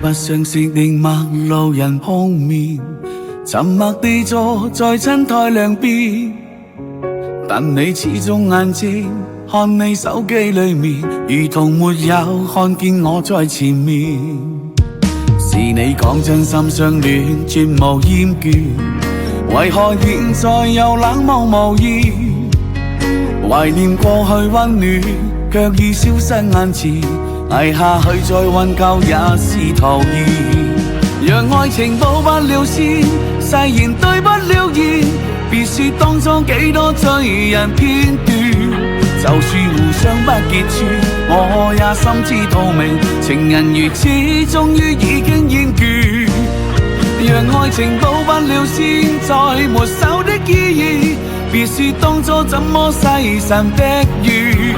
不相識的陌路人碰面，沉默地坐在親台兩邊，但你始終眼睛看你手機裏面，如同沒有看見我在前面。是你講真心相戀，絕無厭倦，為何現在又冷漠無言？懷念過去溫暖，卻已消失眼前，捱下去再揾舊也是徒然。讓愛情保不了鮮，誓言對不了言，別說當初幾多醉人片段。就算互相不結串，我也心知肚明，情人如此終於已經厭倦。讓愛情保不了鮮，再沒手的意義，別說當初怎麼誓神逼遠。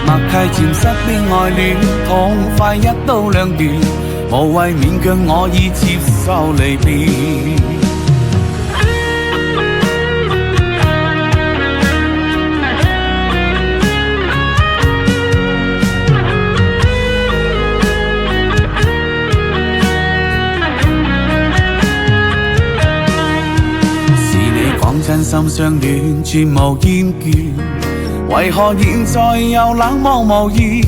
默契漸失的愛戀，痛快一刀兩斷，無謂勉強我已接受離別。真心相戀，絕無厭倦，為何現在又冷漠無言？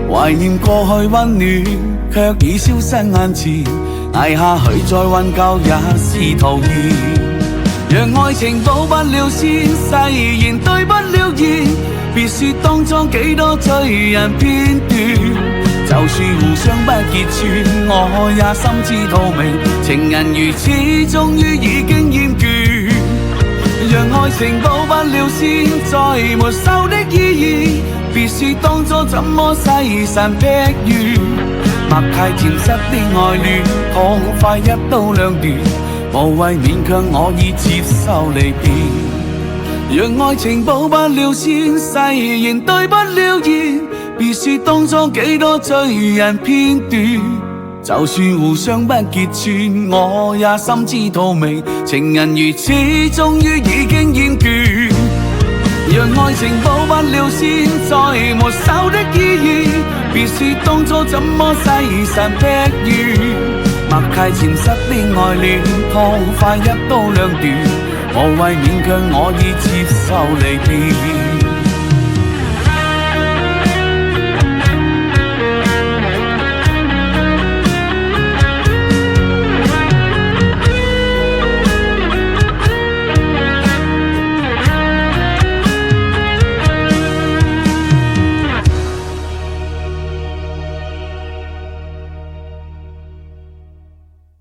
懷念過去溫暖，卻已消失眼前，捱下去再揾舊也是徒然。讓愛情保不了鮮，誓言對不了言，別說當初幾多醉人片段。就算互相不結串，我也心知肚明，情人如此終於已經厭倦。讓愛情保不了鮮，再沒手的意義，別說當初怎麼誓神劈遠。默契漸失的愛戀，痛快一刀兩斷，無謂勉強我已接受離別。讓愛情保不了鮮，誓言對不了言，別說當初幾多醉人片段。就算互相不結串，我也心知肚明，情人如此終於已經厭倦。讓愛情保不了鮮，再沒手的意義，別說當初怎麼誓神劈遠。默契漸失的愛戀，痛快一刀兩斷，無謂勉強我已接受離別。